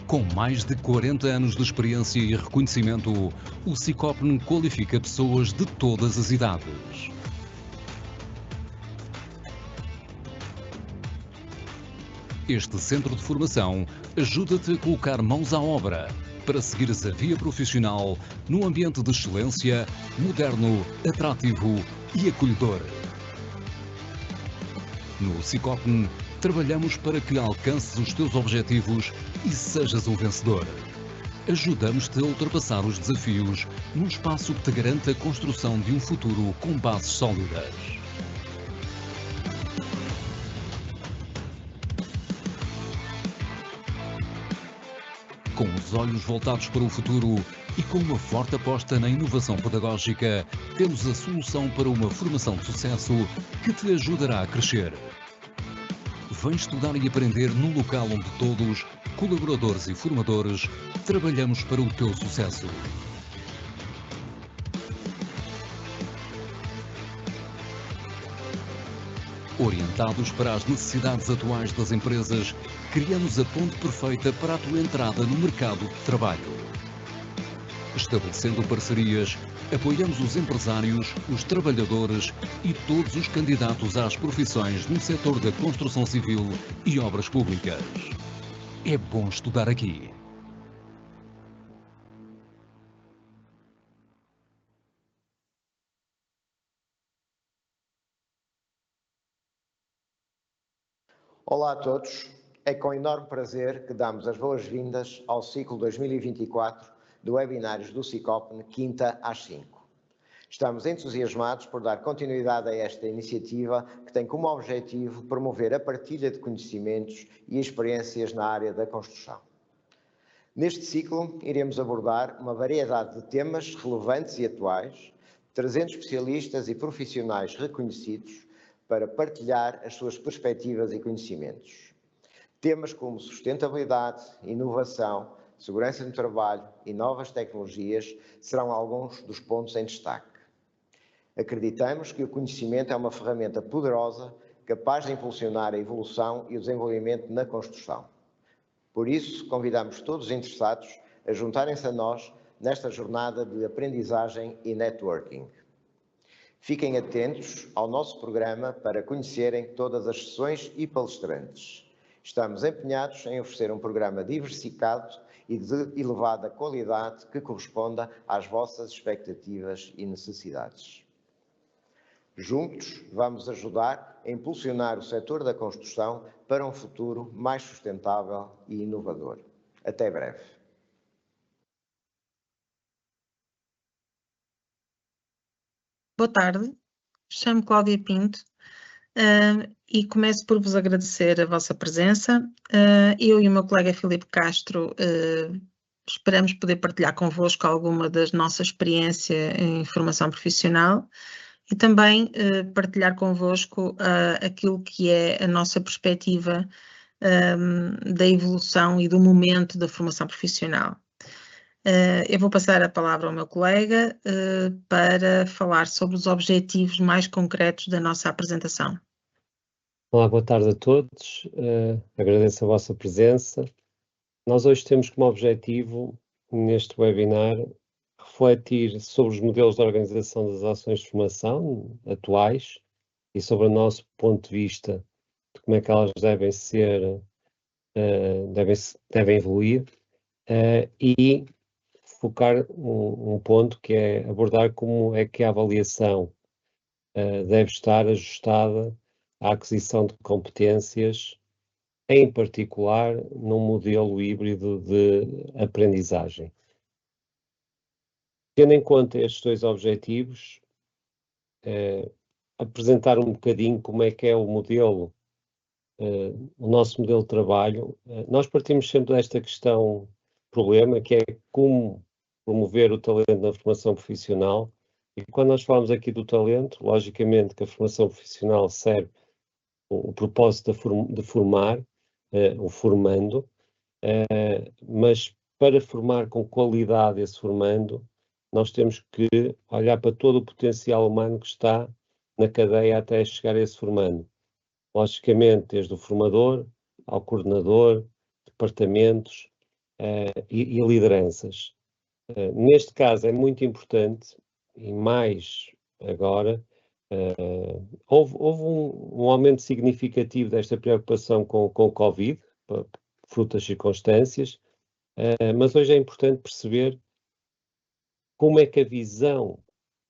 Com mais de 40 anos de experiência e reconhecimento, o Sicopn qualifica pessoas de todas as idades. Este centro de formação ajuda-te a colocar mãos à obra para seguires a via profissional num ambiente de excelência, moderno, atrativo e acolhedor. No Sicopn, trabalhamos para que alcances os teus objetivos e sejas um vencedor. Ajudamos-te a ultrapassar os desafios num espaço que te garante a construção de um futuro com bases sólidas. Com os olhos voltados para o futuro e com uma forte aposta na inovação pedagógica, temos a solução para uma formação de sucesso que te ajudará a crescer. Vem estudar e aprender num local onde todos, colaboradores e formadores, trabalhamos para o teu sucesso. Orientados para as necessidades atuais das empresas, criamos a ponte perfeita para a tua entrada no mercado de trabalho. Estabelecendo parcerias, apoiamos os empresários, os trabalhadores e todos os candidatos às profissões no setor da construção civil e obras públicas. É bom estudar aqui. Olá a todos, é com enorme prazer que damos as boas-vindas ao ciclo 2024 de webinários do Sicopn, quinta às 5. Estamos entusiasmados por dar continuidade a esta iniciativa que tem como objetivo promover a partilha de conhecimentos e experiências na área da construção. Neste ciclo, iremos abordar uma variedade de temas relevantes e atuais, trazendo especialistas e profissionais reconhecidos para partilhar as suas perspectivas e conhecimentos. Temas como sustentabilidade, inovação, segurança no trabalho e novas tecnologias serão alguns dos pontos em destaque. Acreditamos que o conhecimento é uma ferramenta poderosa capaz de impulsionar a evolução e o desenvolvimento na construção. Por isso, convidamos todos os interessados a juntarem-se a nós nesta jornada de aprendizagem e networking. Fiquem atentos ao nosso programa para conhecerem todas as sessões e palestrantes. Estamos empenhados em oferecer um programa diversificado e de elevada qualidade que corresponda às vossas expectativas e necessidades. Juntos, vamos ajudar a impulsionar o setor da construção para um futuro mais sustentável e inovador. Até breve. Boa tarde, chamo-me Cláudia Pinto e começo por vos agradecer a vossa presença. Eu e o meu colega Filipe Castro esperamos poder partilhar convosco alguma da nossa experiência em formação profissional e também partilhar convosco aquilo que é a nossa perspectiva da evolução e do momento da formação profissional. Eu vou passar a palavra ao meu colega para falar sobre os objetivos mais concretos da nossa apresentação. Olá, boa tarde a todos. Agradeço a vossa presença. Nós hoje temos como objetivo, neste webinar, refletir sobre os modelos de organização das ações de formação atuais e sobre o nosso ponto de vista de como é que elas devem ser, devem evoluir e focar um ponto que é abordar como é que a avaliação deve estar ajustada à aquisição de competências, em particular num modelo híbrido de aprendizagem. Tendo em conta estes dois objetivos, apresentar um bocadinho como é que é o modelo, o nosso modelo de trabalho. Nós partimos sempre desta questão, problema, que é como promover o talento na formação profissional. E quando nós falamos aqui do talento, logicamente que a formação profissional serve o propósito de formar, o formando, mas para formar com qualidade esse formando, nós temos que olhar para todo o potencial humano que está na cadeia até chegar a esse formando. Logicamente, desde o formador ao coordenador, departamentos, e lideranças. Neste caso é muito importante, e mais agora, houve um aumento significativo desta preocupação com o Covid, fruto das circunstâncias, mas hoje é importante perceber como é que a visão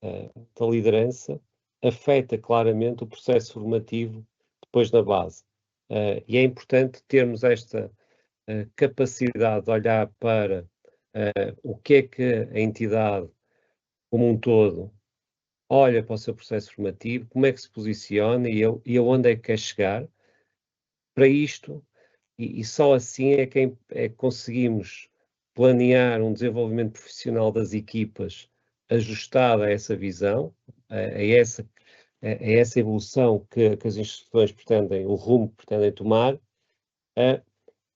da liderança afeta claramente o processo formativo depois na base. E é importante termos esta capacidade de olhar para o que é que a entidade como um todo olha para o seu processo formativo, como é que se posiciona e aonde é que quer chegar. Para isto, e só assim é que conseguimos planear um desenvolvimento profissional das equipas ajustado a essa visão, a essa evolução que as instituições pretendem, o rumo que pretendem tomar,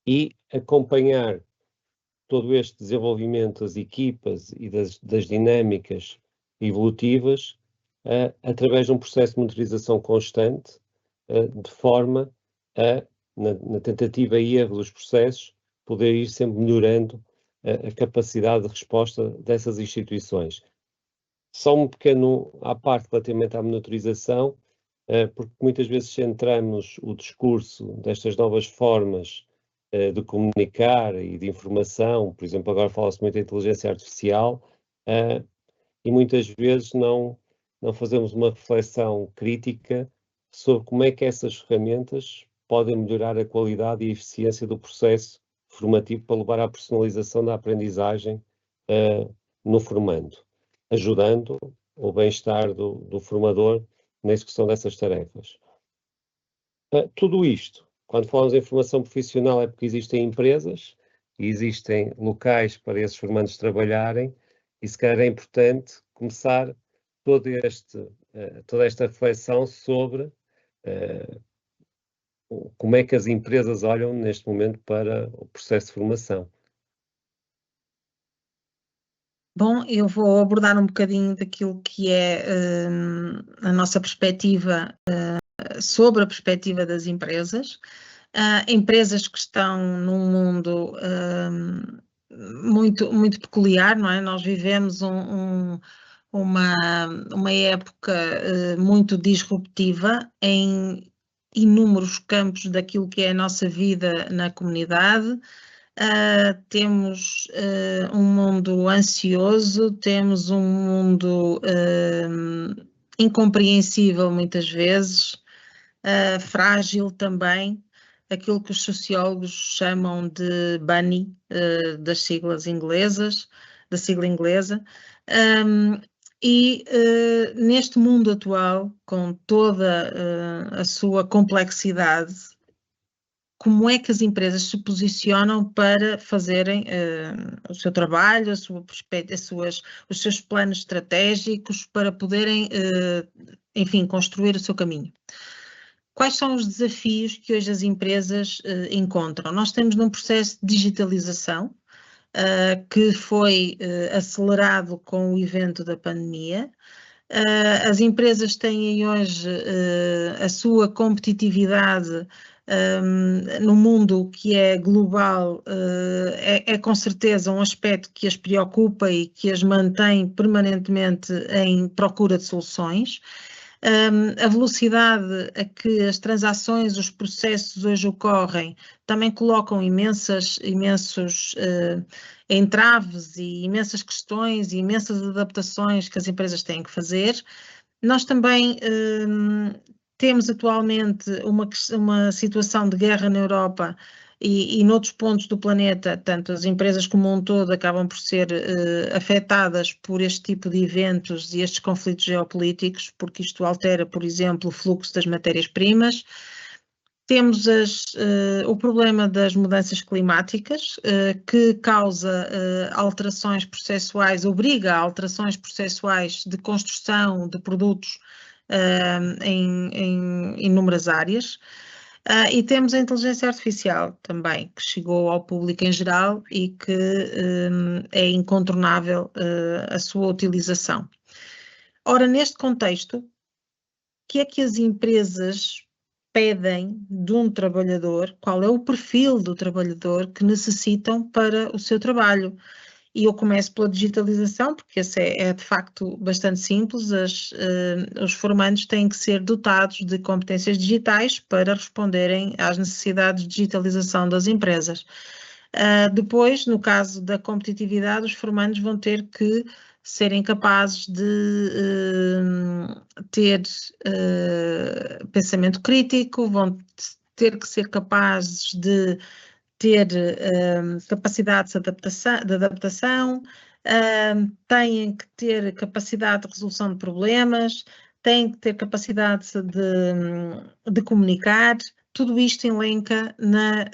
e acompanhar todo este desenvolvimento das equipas e das dinâmicas evolutivas através de um processo de monitorização constante, de forma a, na tentativa e erro dos processos, poder ir sempre melhorando a capacidade de resposta dessas instituições. Só um pequeno à parte relativamente à monitorização, porque muitas vezes centramos o discurso destas novas formas de comunicar e de informação, por exemplo, agora fala-se muito em inteligência artificial, e muitas vezes não fazemos uma reflexão crítica sobre como é que essas ferramentas podem melhorar a qualidade e a eficiência do processo formativo para levar à personalização da aprendizagem no formando, ajudando o bem-estar do formador na execução dessas tarefas. Tudo isto, quando falamos em formação profissional, é porque existem empresas e existem locais para esses formandos trabalharem, e se calhar é importante começar toda esta reflexão sobre como é que as empresas olham neste momento para o processo de formação. Bom, eu vou abordar um bocadinho daquilo que é a nossa perspectiva sobre a perspectiva das empresas. Empresas que estão num mundo muito peculiar, não é? Nós vivemos uma época muito disruptiva em inúmeros campos daquilo que é a nossa vida na comunidade. Temos um mundo ansioso, temos um mundo incompreensível muitas vezes, frágil também, aquilo que os sociólogos chamam de bunny, da sigla inglesa. Neste mundo atual, com toda a sua complexidade, como é que as empresas se posicionam para fazerem o seu trabalho, os seus planos estratégicos, para poderem, enfim, construir o seu caminho? Quais são os desafios que hoje as empresas encontram? Nós estamos num processo de digitalização que foi acelerado com o evento da pandemia. As empresas têm hoje a sua competitividade no mundo que é global, é com certeza um aspecto que as preocupa e que as mantém permanentemente em procura de soluções. A velocidade a que as transações, os processos hoje ocorrem, também colocam imensos entraves e imensas questões e imensas adaptações que as empresas têm que fazer. Nós também temos atualmente uma situação de guerra na Europa e noutros pontos do planeta, tanto as empresas como um todo acabam por ser afetadas por este tipo de eventos e estes conflitos geopolíticos, porque isto altera, por exemplo, o fluxo das matérias-primas. Temos o problema das mudanças climáticas, que causa alterações processuais, obriga a alterações processuais de construção de produtos em inúmeras áreas. E temos a inteligência artificial também, que chegou ao público em geral e que é incontornável a sua utilização. Ora, neste contexto, o que é que as empresas pedem de um trabalhador, qual é o perfil do trabalhador que necessitam para o seu trabalho. E eu começo pela digitalização, porque esse é de facto bastante simples. Os formandos têm que ser dotados de competências digitais para responderem às necessidades de digitalização das empresas. Depois, no caso da competitividade, os formandos vão ter que serem capazes de ter pensamento crítico, vão ter que ser capazes de ter capacidade de adaptação, têm que ter capacidade de resolução de problemas, têm que ter capacidade de comunicar. Tudo isto elenca na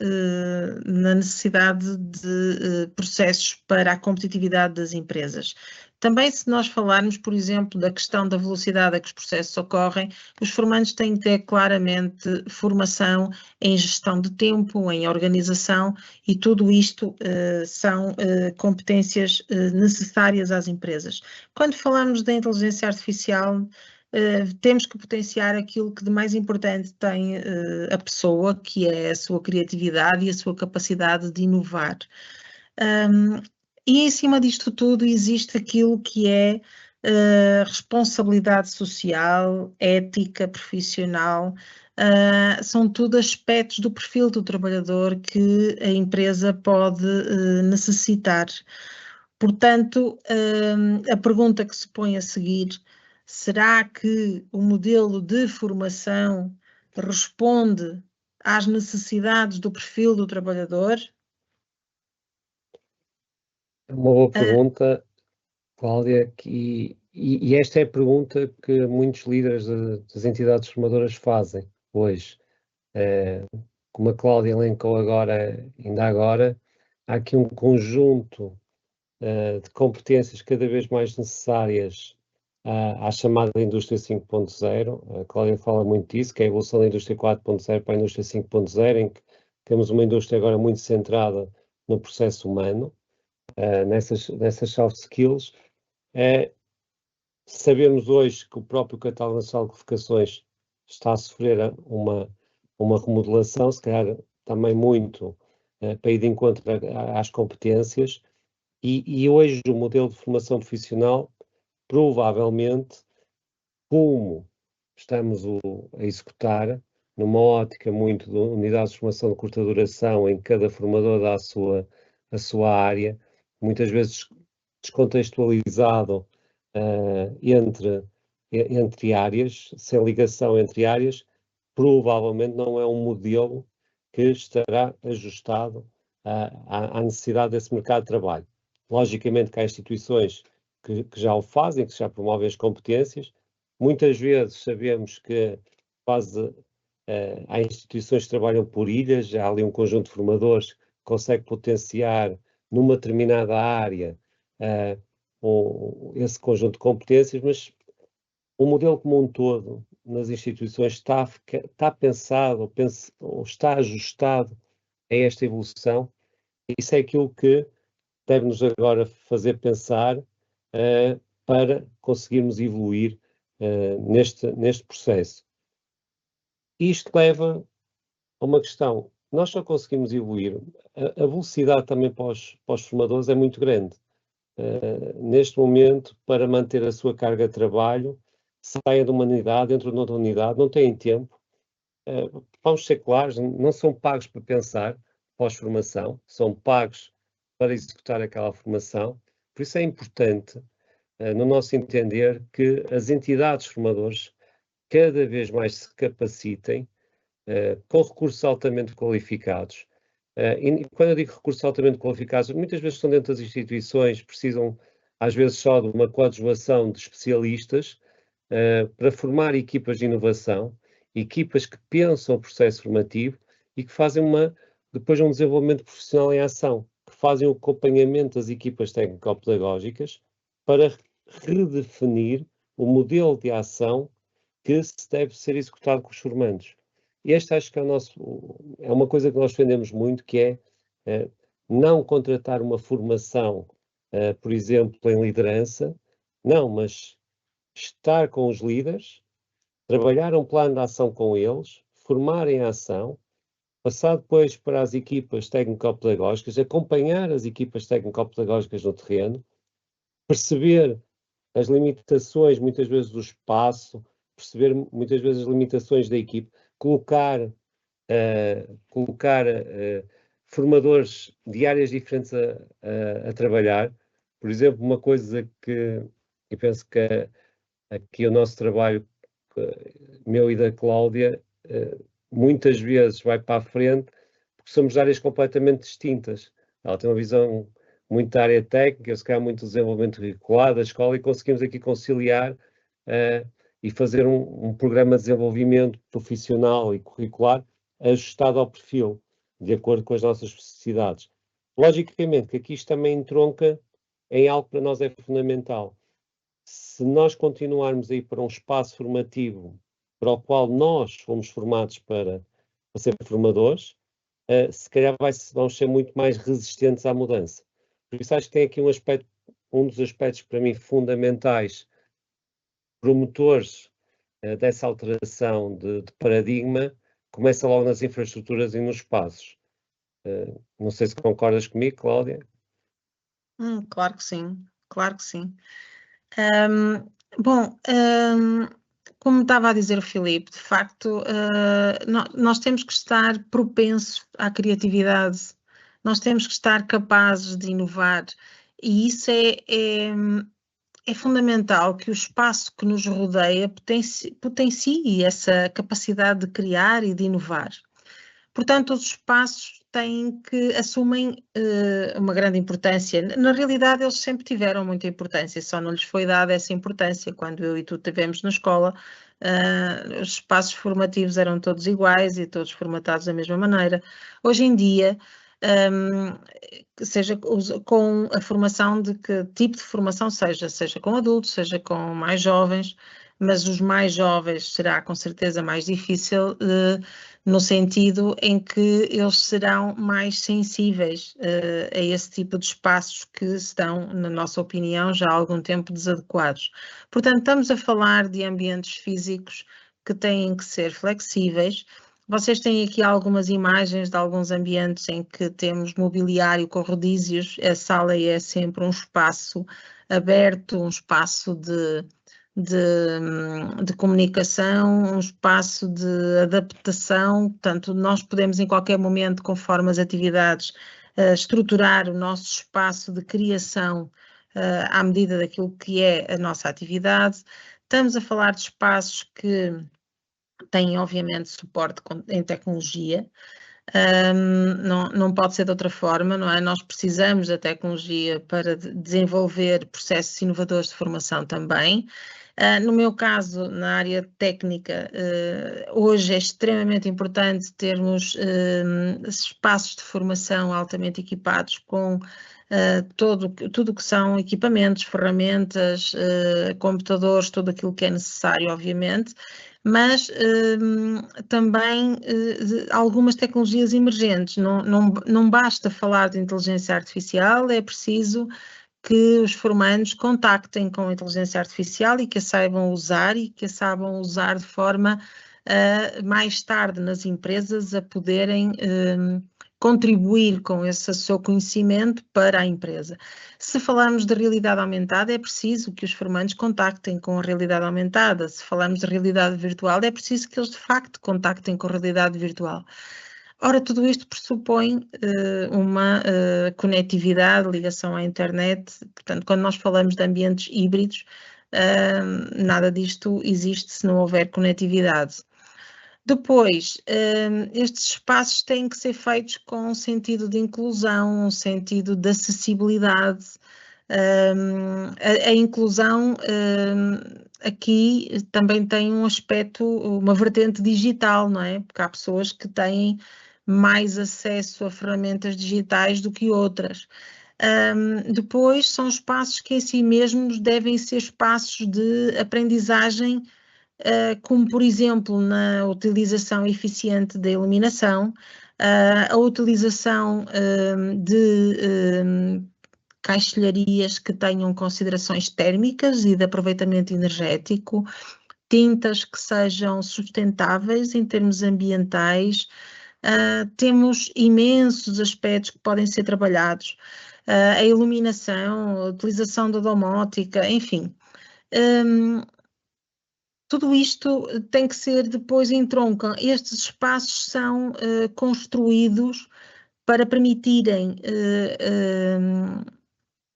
necessidade de processos para a competitividade das empresas. Também, se nós falarmos, por exemplo, da questão da velocidade a que os processos ocorrem, os formandos têm que ter claramente formação em gestão de tempo, em organização, e tudo isto são competências necessárias às empresas. Quando falamos da inteligência artificial, temos que potenciar aquilo que de mais importante tem a pessoa, que é a sua criatividade e a sua capacidade de inovar. E em cima disto tudo existe aquilo que é responsabilidade social, ética profissional, são tudo aspectos do perfil do trabalhador que a empresa pode necessitar. Portanto, a pergunta que se põe a seguir: será que o modelo de formação responde às necessidades do perfil do trabalhador? É uma boa pergunta, Cláudia, e esta é a pergunta que muitos líderes das entidades formadoras fazem hoje. Como a Cláudia elencou ainda agora, há aqui um conjunto de competências cada vez mais necessárias à chamada indústria 5.0. A Cláudia fala muito disso, que é a evolução da indústria 4.0 para a indústria 5.0, em que temos uma indústria agora muito centrada no processo humano, nessas soft skills. Sabemos hoje que o próprio Catálogo Nacional de Qualificações está a sofrer uma remodelação, se calhar também muito para ir de encontro às competências, e hoje o modelo de formação profissional, provavelmente, como estamos a executar, numa ótica muito de unidades de formação de curta duração, em que cada formador dá a sua área, muitas vezes descontextualizado entre áreas, sem ligação entre áreas, provavelmente não é um modelo que estará ajustado à necessidade desse mercado de trabalho. Logicamente que há instituições que já o fazem, que já promovem as competências. Muitas vezes sabemos que há instituições que trabalham por ilhas, já há ali um conjunto de formadores que consegue potenciar numa determinada área esse conjunto de competências, mas o modelo como um todo nas instituições está pensado ou está ajustado a esta evolução. Isso é aquilo que deve-nos agora fazer pensar para conseguirmos evoluir neste processo. Isto leva a uma questão: nós só conseguimos evoluir, a velocidade também para os formadores é muito grande. Neste momento, para manter a sua carga de trabalho, saia de uma unidade, entra noutra unidade, não têm tempo. Vamos ser claros, não são pagos para pensar pós-formação, são pagos para executar aquela formação. Por isso é importante, no nosso entender, que as entidades formadoras cada vez mais se capacitem com recursos altamente qualificados. E quando eu digo recursos altamente qualificados, muitas vezes estão dentro das instituições, precisam às vezes só de uma coadjuvação de especialistas para formar equipas de inovação, equipas que pensam o processo formativo e que fazem depois um desenvolvimento profissional em ação, que fazem o acompanhamento das equipas técnico-pedagógicas para redefinir o modelo de ação que se deve ser executado com os formandos. Este acho que é uma coisa que nós defendemos muito, que é não contratar uma formação, por exemplo, em liderança, não, mas estar com os líderes, trabalhar um plano de ação com eles, formar em ação, passar depois para as equipas técnico-pedagógicas, acompanhar as equipas técnico-pedagógicas no terreno, perceber as limitações, muitas vezes, do espaço, perceber muitas vezes as limitações da equipe, colocar formadores de áreas diferentes a trabalhar. Por exemplo, uma coisa que eu penso que aqui o nosso trabalho, meu e da Cláudia, muitas vezes vai para a frente, porque somos de áreas completamente distintas. Ela tem uma visão muito da área técnica, se calhar muito do desenvolvimento curricular da escola, e conseguimos aqui conciliar e fazer um programa de desenvolvimento profissional e curricular ajustado ao perfil, de acordo com as nossas necessidades. Logicamente que aqui isto também entronca em algo que para nós é fundamental. Se nós continuarmos a ir para um espaço formativo para o qual nós fomos formados para ser formadores, se calhar vamos ser muito mais resistentes à mudança. Por isso acho que tem aqui um dos aspectos para mim fundamentais, promotores dessa alteração de paradigma, começa logo nas infraestruturas e nos espaços. Não sei se concordas comigo, Cláudia. Claro que sim, claro que sim. Como estava a dizer o Filipe, de facto, nós temos que estar propensos à criatividade, nós temos que estar capazes de inovar, e isso é fundamental, que o espaço que nos rodeia potencie essa capacidade de criar e de inovar. Portanto, os espaços assumem uma grande importância. Na realidade, eles sempre tiveram muita importância, só não lhes foi dada essa importância. Quando eu e tu estivemos na escola, os espaços formativos eram todos iguais e todos formatados da mesma maneira. Hoje em dia, seja com a formação de que tipo de formação seja com adultos, seja com mais jovens, mas os mais jovens será com certeza mais difícil, no sentido em que eles serão mais sensíveis a esse tipo de espaços que estão, na nossa opinião, já há algum tempo desadequados. Portanto, estamos a falar de ambientes físicos que têm que ser flexíveis. Vocês têm aqui algumas imagens de alguns ambientes em que temos mobiliário com rodízios. A sala é sempre um espaço aberto, um espaço de comunicação, um espaço de adaptação. Portanto, nós podemos em qualquer momento, conforme as atividades, estruturar o nosso espaço de criação à medida daquilo que é a nossa atividade. Estamos a falar de espaços que têm, obviamente, suporte em tecnologia. Não pode ser de outra forma, não é? Nós precisamos da tecnologia para desenvolver processos inovadores de formação também. No meu caso, na área técnica, hoje é extremamente importante termos espaços de formação altamente equipados com tudo o que são equipamentos, ferramentas, computadores, tudo aquilo que é necessário, obviamente, mas também algumas tecnologias emergentes. Não basta falar de inteligência artificial, é preciso que os formandos contactem com a inteligência artificial e que a saibam usar e que a saibam usar de forma mais tarde nas empresas a poderem contribuir com esse seu conhecimento para a empresa. Se falarmos de realidade aumentada, é preciso que os formandos contactem com a realidade aumentada. Se falarmos de realidade virtual, é preciso que eles de facto contactem com a realidade virtual. Ora, tudo isto pressupõe uma conectividade, ligação à internet. Portanto, quando nós falamos de ambientes híbridos, nada disto existe se não houver conectividade. Depois, estes espaços têm que ser feitos com um sentido de inclusão, um sentido de acessibilidade. A inclusão aqui também tem um aspecto, uma vertente digital, não é? Porque há pessoas que têm mais acesso a ferramentas digitais do que outras. Depois, são espaços que em si mesmos devem ser espaços de aprendizagem, como por exemplo na utilização eficiente da iluminação, a utilização de caixilharias que tenham considerações térmicas e de aproveitamento energético, tintas que sejam sustentáveis em termos ambientais. Temos imensos aspectos que podem ser trabalhados, a iluminação, a utilização da domótica, enfim. Tudo isto tem que ser depois em tronco. Estes espaços são construídos para permitirem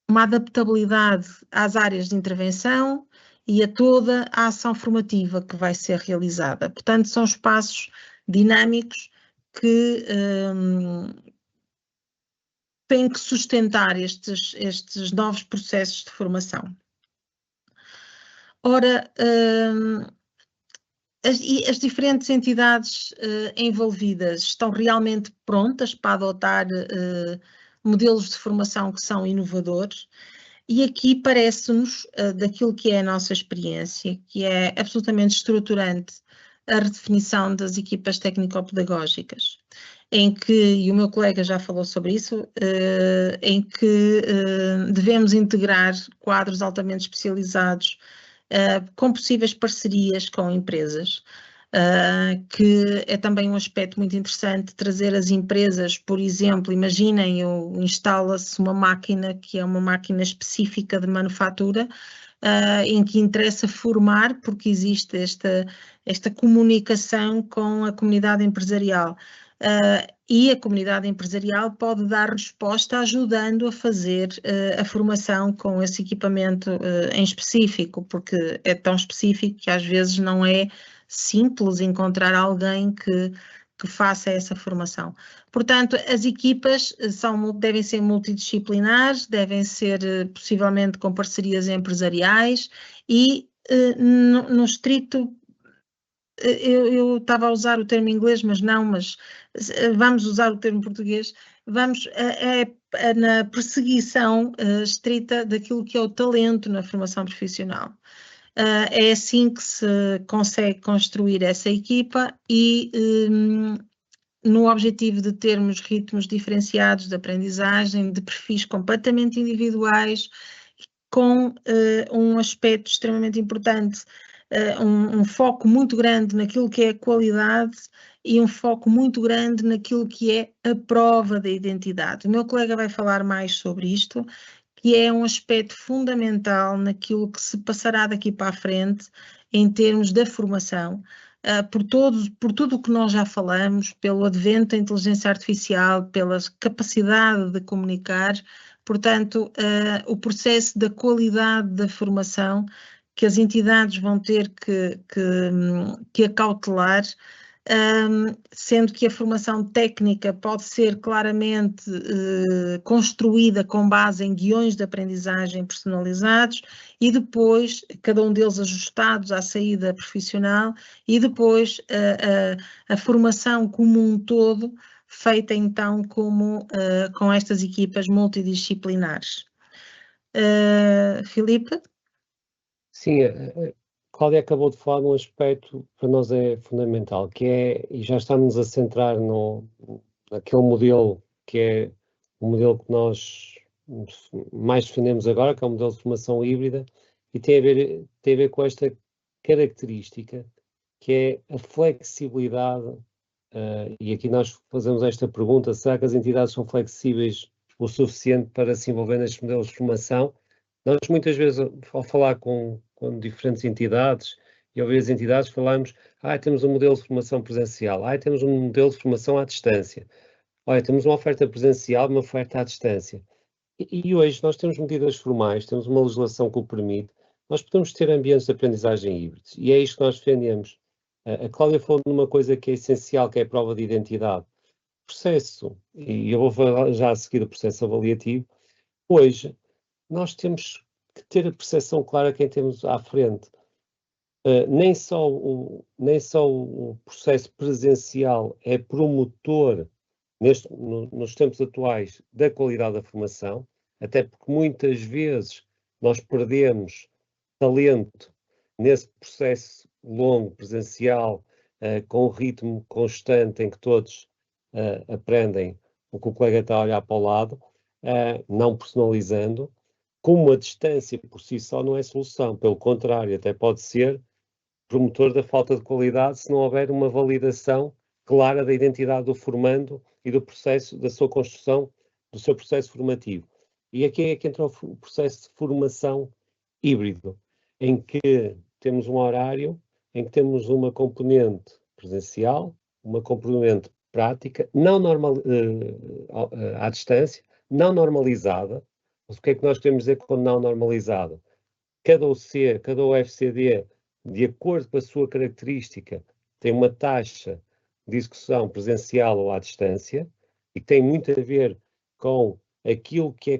uma adaptabilidade às áreas de intervenção e a toda a ação formativa que vai ser realizada. Portanto, são espaços dinâmicos que têm que sustentar estes novos processos de formação. Ora, as diferentes entidades envolvidas estão realmente prontas para adotar modelos de formação que são inovadores, e aqui parece-nos, daquilo que é a nossa experiência, que é absolutamente estruturante a redefinição das equipas técnico-pedagógicas, em que, e o meu colega já falou sobre isso, em que devemos integrar quadros altamente especializados com possíveis parcerias com empresas, que é também um aspecto muito interessante, trazer as empresas, por exemplo, imaginem, instala-se uma máquina que é uma máquina específica de manufatura, em que interessa formar, porque existe esta comunicação com a comunidade empresarial. E a comunidade empresarial pode dar resposta ajudando a fazer a formação com esse equipamento em específico, porque é tão específico que às vezes não é simples encontrar alguém que faça essa formação. Portanto, as equipas devem ser multidisciplinares, devem ser possivelmente com parcerias empresariais e no estrito, eu estava a usar o termo inglês, mas vamos usar o termo português, vamos na perseguição estrita daquilo que é o talento na formação profissional. É assim que se consegue construir essa equipa e no objetivo de termos ritmos diferenciados de aprendizagem, de perfis completamente individuais, com um aspecto extremamente importante, um foco muito grande naquilo que é a qualidade e um foco muito grande naquilo que é a prova da identidade. O meu colega vai falar mais sobre isto, que é um aspecto fundamental naquilo que se passará daqui para a frente em termos da formação, por tudo o que nós já falamos, pelo advento da inteligência artificial, pela capacidade de comunicar, portanto, o processo da qualidade da formação que as entidades vão ter que acautelar, sendo que a formação técnica pode ser claramente construída com base em guiões de aprendizagem personalizados e depois, cada um deles ajustados à saída profissional, e depois a formação como um todo feita então com estas equipas multidisciplinares. Filipe? Sim, Cláudia acabou de falar de um aspecto que para nós é fundamental, que é, e já estamos a centrar naquele modelo que é o modelo que nós mais defendemos agora, que é o modelo de formação híbrida, e tem a ver com esta característica, que é a flexibilidade, e aqui nós fazemos esta pergunta: será que as entidades são flexíveis o suficiente para se envolver nestes modelos de formação? Nós muitas vezes, ao falar com diferentes entidades e ouvir as entidades, falamos: temos um modelo de formação presencial, temos um modelo de formação à distância, temos uma oferta presencial, uma oferta à distância. E hoje nós temos medidas formais, temos uma legislação que o permite, nós podemos ter ambientes de aprendizagem híbridos, e é isto que nós defendemos. A Cláudia falou de uma coisa que é essencial, que é a prova de identidade. O processo, e eu vou falar já a seguir do processo avaliativo, hoje nós temos que ter a percepção clara de quem temos à frente. Nem só o processo presencial é promotor, nos tempos atuais, da qualidade da formação, até porque muitas vezes nós perdemos talento nesse processo longo, presencial, com um ritmo constante em que todos aprendem o que o colega está a olhar para o lado, não personalizando. Como a distância por si só não é solução, pelo contrário, até pode ser promotor da falta de qualidade se não houver uma validação clara da identidade do formando e do processo, da sua construção, do seu processo formativo. E aqui é que entra o processo de formação híbrido, em que temos um horário, em que temos uma componente presencial, uma componente prática, não normal, à distância, não normalizada. Mas o que é que nós queremos dizer com não normalizada? Cada OC, cada OFCD, de acordo com a sua característica, tem uma taxa de execução presencial ou à distância, e tem muito a ver com aquilo que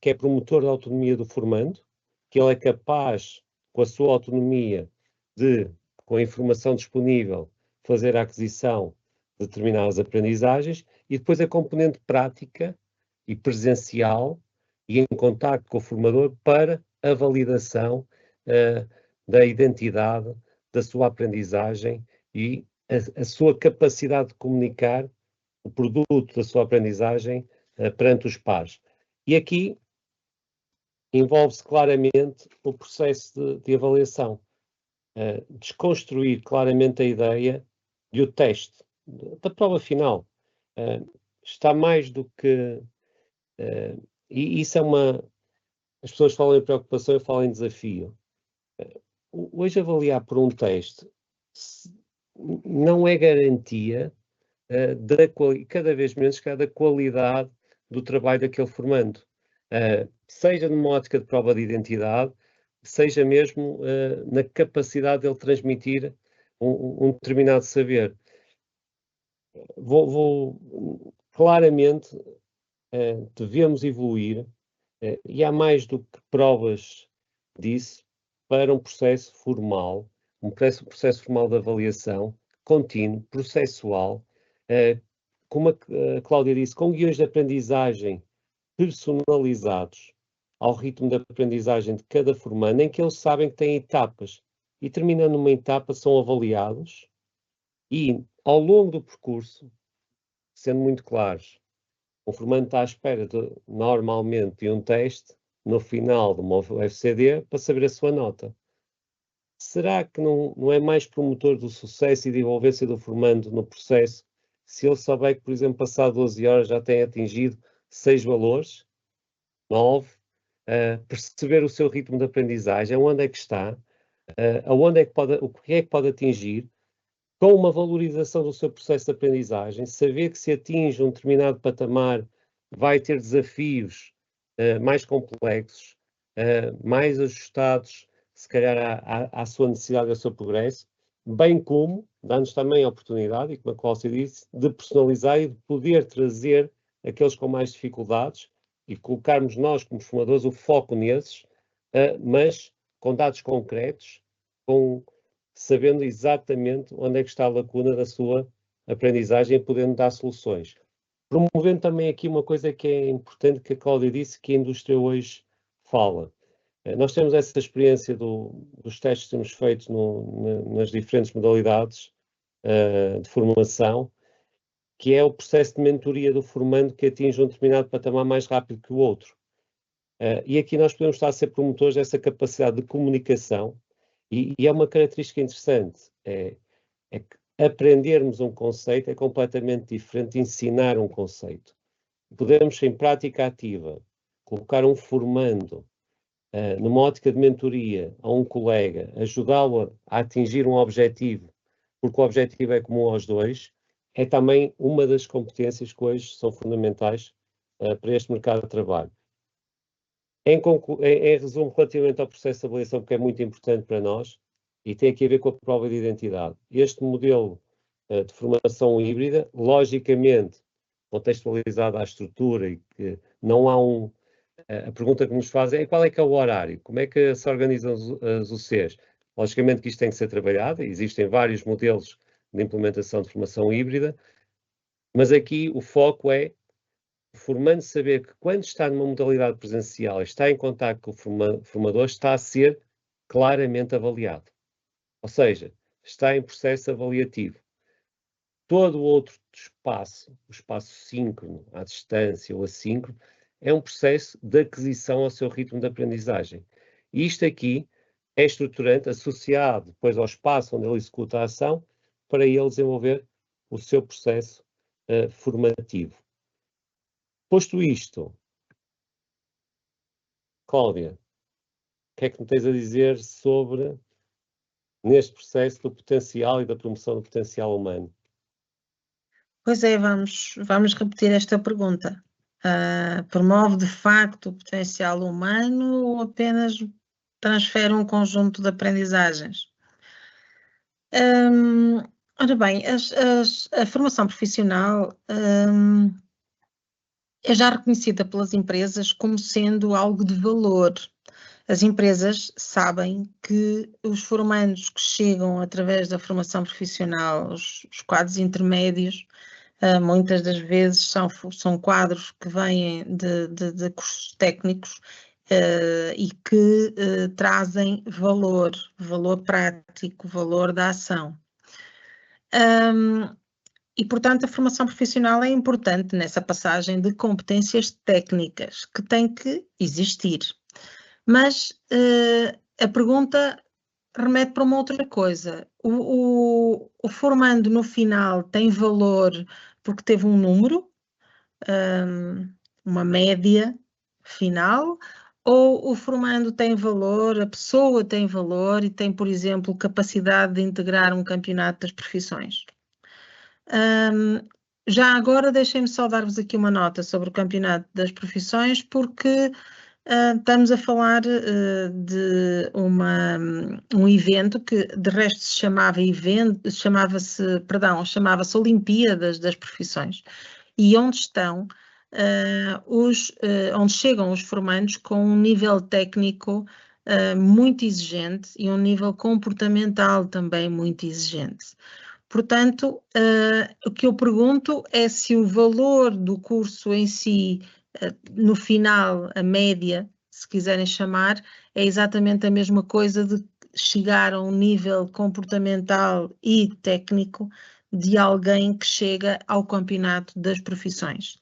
é promotor da autonomia do formando, que ele é capaz, com a sua autonomia, de, com a informação disponível, fazer a aquisição de determinadas aprendizagens, e depois a componente prática e presencial, e em contacto com o formador, para a validação da identidade da sua aprendizagem e a sua capacidade de comunicar o produto da sua aprendizagem perante os pares. E aqui envolve-se claramente o processo de avaliação. Desconstruir claramente a ideia de o teste, da prova final. Está mais do que... e isso é uma... As pessoas falam em preocupação e falam em desafio. Hoje avaliar por um teste não é garantia cada vez menos da qualidade do trabalho daquele formando. Seja numa ótica de prova de identidade, seja mesmo na capacidade dele transmitir um determinado saber. Claramente, devemos evoluir, e há mais do que provas disso, para um processo formal, um processo formal de avaliação, contínuo, processual, como a Cláudia disse, com guiões de aprendizagem personalizados ao ritmo de aprendizagem de cada formando, em que eles sabem que têm etapas, e terminando uma etapa são avaliados, e ao longo do percurso, sendo muito claros, o formando está à espera normalmente de um teste no final de uma UFCD para saber a sua nota. Será que não é mais promotor do sucesso e de envolvência do formando no processo se ele souber que, por exemplo, passado 12 horas já tem atingido 6 valores, 9, perceber o seu ritmo de aprendizagem, onde é que está, o que é que pode atingir, com uma valorização do seu processo de aprendizagem, saber que se atinge um determinado patamar vai ter desafios mais complexos, mais ajustados, se calhar à sua necessidade e ao seu progresso, bem como dá-nos também a oportunidade, e como a Cláudia disse, de personalizar e de poder trazer aqueles com mais dificuldades e colocarmos nós, como formadores, o foco nesses, mas com dados concretos, sabendo exatamente onde é que está a lacuna da sua aprendizagem e podendo dar soluções. Promovendo também aqui uma coisa que é importante, que a Cláudia disse, que a indústria hoje fala. Nós temos essa experiência dos testes que temos feito nas diferentes modalidades de formação, que é o processo de mentoria do formando que atinge um determinado patamar mais rápido que o outro. E aqui nós podemos estar a ser promotores dessa capacidade de comunicação, e é uma característica interessante, é que aprendermos um conceito é completamente diferente de ensinar um conceito. Podemos, em prática ativa, colocar um formando numa ótica de mentoria a um colega, ajudá-lo a atingir um objetivo, porque o objetivo é comum aos dois, é também uma das competências que hoje são fundamentais para este mercado de trabalho. Em resumo, relativamente ao processo de avaliação, porque é muito importante para nós, e tem aqui a ver com a prova de identidade. Este modelo de formação híbrida, logicamente, contextualizado à estrutura, e que não há a pergunta que nos fazem é qual é que é o horário, como é que se organizam as UCs. Logicamente que isto tem que ser trabalhado, existem vários modelos de implementação de formação híbrida, mas aqui o foco é o formando saber que quando está numa modalidade presencial, está em contacto com o formador, está a ser claramente avaliado. Ou seja, está em processo avaliativo. Todo o outro espaço, o espaço síncrono, à distância ou assíncrono, é um processo de aquisição ao seu ritmo de aprendizagem. E isto aqui é estruturante, associado depois ao espaço onde ele executa a ação, para ele desenvolver o seu processo formativo. Posto isto, Cláudia, o que é que me tens a dizer sobre neste processo do potencial e da promoção do potencial humano? Pois é, vamos repetir esta pergunta. Promove de facto o potencial humano ou apenas transfere um conjunto de aprendizagens? Ora bem, a formação profissional é já reconhecida pelas empresas como sendo algo de valor. As empresas sabem que os formandos que chegam através da formação profissional, os quadros intermédios, muitas das vezes são quadros que vêm de cursos técnicos e que trazem valor prático, valor da ação. E, portanto, a formação profissional é importante nessa passagem de competências técnicas que têm que existir. Mas a pergunta remete para uma outra coisa. O formando no final tem valor porque teve um número, uma média final, ou o formando tem valor, a pessoa tem valor e tem, por exemplo, capacidade de integrar um campeonato das profissões? Já agora deixem-me só dar-vos aqui uma nota sobre o campeonato das profissões, porque estamos a falar de um evento que de resto chamava-se Olimpíadas das Profissões, e onde estão onde chegam os formandos com um nível técnico muito exigente e um nível comportamental também muito exigente. Portanto, o que eu pergunto é se o valor do curso em si, no final, a média, se quiserem chamar, é exatamente a mesma coisa de chegar a um nível comportamental e técnico de alguém que chega ao campeonato das profissões.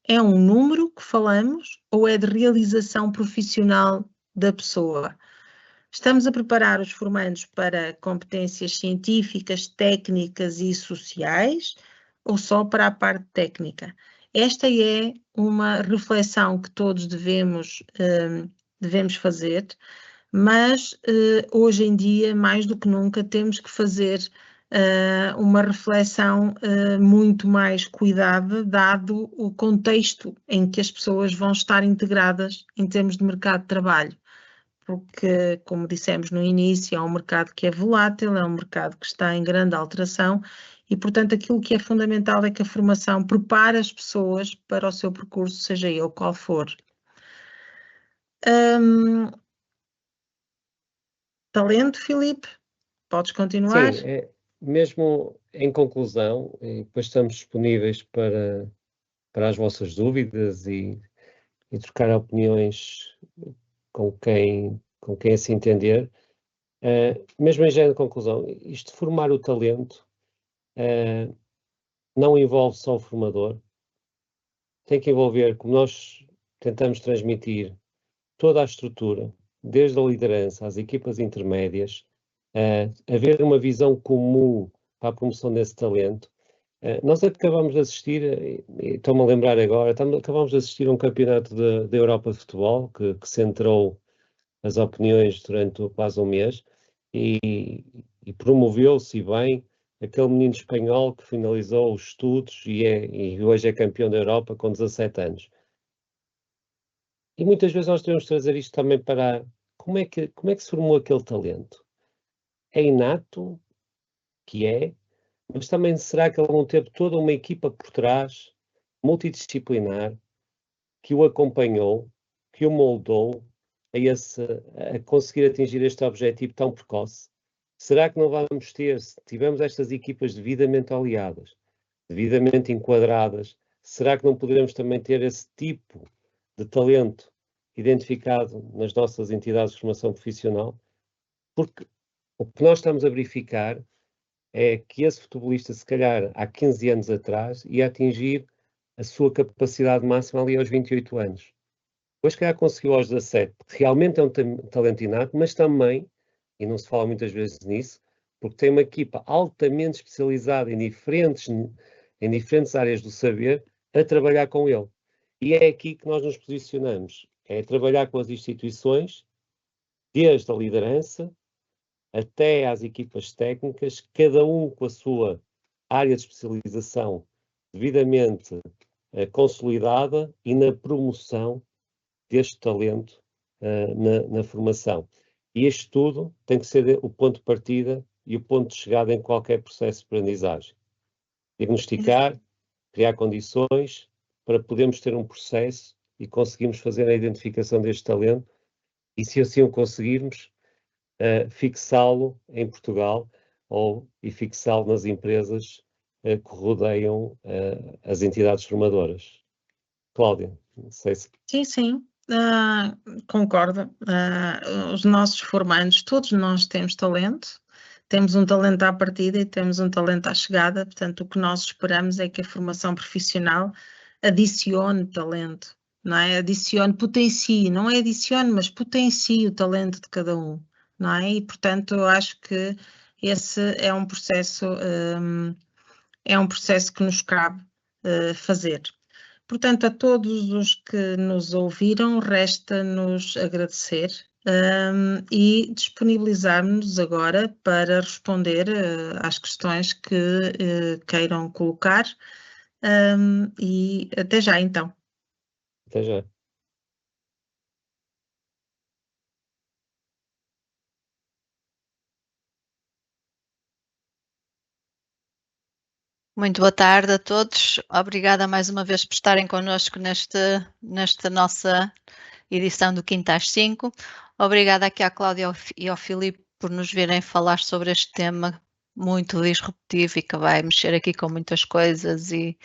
É um número que falamos ou é de realização profissional da pessoa? Estamos a preparar os formandos para competências científicas, técnicas e sociais ou só para a parte técnica? Esta é uma reflexão que todos devemos fazer, mas hoje em dia, mais do que nunca, temos que fazer uma reflexão muito mais cuidada, dado o contexto em que as pessoas vão estar integradas em termos de mercado de trabalho. Porque, como dissemos no início, é um mercado que é volátil, é um mercado que está em grande alteração e, portanto, aquilo que é fundamental é que a formação prepare as pessoas para o seu percurso, seja ele qual for. Talento, Filipe? Podes continuar? Sim, mesmo em conclusão, e depois estamos disponíveis para as vossas dúvidas e trocar opiniões com quem assim entender. Mesmo em género de conclusão, isto de formar o talento não envolve só o formador, tem que envolver, como nós tentamos transmitir, toda a estrutura, desde a liderança às equipas intermédias, haver uma visão comum para a promoção desse talento. Nós acabamos de assistir, e estou-me a lembrar agora, acabamos de assistir a um campeonato da Europa de futebol que centrou as opiniões durante quase um mês e promoveu-se bem aquele menino espanhol que finalizou os estudos e hoje é campeão da Europa com 17 anos. E muitas vezes nós temos de trazer isto também para como é que se formou aquele talento? É inato, que é, mas também será que ele não teve toda uma equipa por trás, multidisciplinar, que o acompanhou, que o moldou a conseguir atingir este objetivo tão precoce? Será que não vamos ter, se tivermos estas equipas devidamente aliadas, devidamente enquadradas, será que não poderemos também ter esse tipo de talento identificado nas nossas entidades de formação profissional? Porque o que nós estamos a verificar é que esse futebolista, se calhar, há 15 anos atrás, ia atingir a sua capacidade máxima ali aos 28 anos. Depois, se calhar, conseguiu aos 17, porque realmente é um talento inato, mas também e não se fala muitas vezes nisso, porque tem uma equipa altamente especializada em diferentes áreas do saber a trabalhar com ele. E é aqui que nós nos posicionamos, é trabalhar com as instituições, desde a liderança até às equipas técnicas, cada um com a sua área de especialização devidamente consolidada e na promoção deste talento na formação. E isto tudo tem que ser o ponto de partida e o ponto de chegada em qualquer processo de aprendizagem. Diagnosticar, criar condições para podermos ter um processo e conseguirmos fazer a identificação deste talento e, se assim o conseguirmos, fixá-lo em Portugal e fixá-lo nas empresas que rodeiam as entidades formadoras. Cláudia, não sei se... Sim, concordo. Os nossos formandos, todos nós temos talento, temos um talento à partida e temos um talento à chegada, portanto, o que nós esperamos é que a formação profissional adicione talento, não é? Potencie, não é adicione, mas potencie o talento de cada um, não é? E, portanto, eu acho que esse é um processo que nos cabe fazer. Portanto, a todos os que nos ouviram, resta-nos agradecer e disponibilizarmos-nos agora para responder às questões que queiram colocar e até já então. Até já. Muito boa tarde a todos. Obrigada mais uma vez por estarem connosco nesta nossa edição do Quinta às 5. Obrigada aqui à Cláudia e ao Filipe por nos virem falar sobre este tema muito disruptivo e que vai mexer aqui com muitas coisas e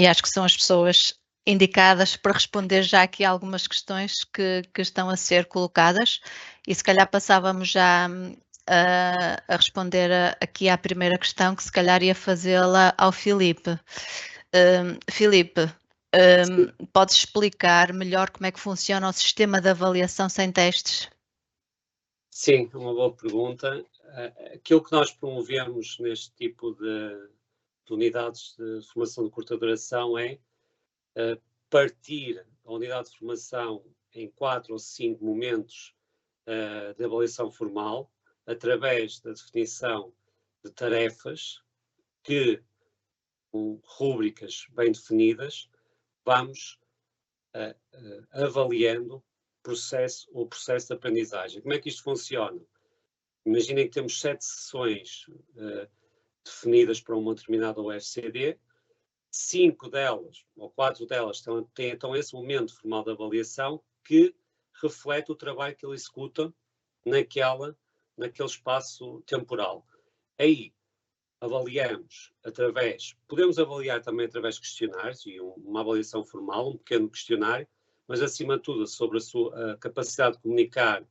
acho que são as pessoas indicadas para responder já aqui algumas questões que estão a ser colocadas e se calhar passávamos já a responder aqui à primeira questão, que se calhar ia fazê-la ao Filipe. Filipe, podes explicar melhor como é que funciona o sistema de avaliação sem testes? Sim, uma boa pergunta. Aquilo que nós promovemos neste tipo de unidades de formação de curta duração é partir a unidade de formação em 4 ou 5 momentos de avaliação formal, através da definição de tarefas que, com rúbricas bem definidas, vamos avaliando o processo de aprendizagem. Como é que isto funciona? Imaginem que temos 7 sessões definidas para uma determinada UFCD, 5 delas, ou 4 delas, têm então esse momento formal de avaliação que reflete o trabalho que ele executa naquele espaço temporal. Aí, podemos avaliar também através de questionários, e uma avaliação formal, um pequeno questionário, mas acima de tudo sobre a sua capacidade de comunicar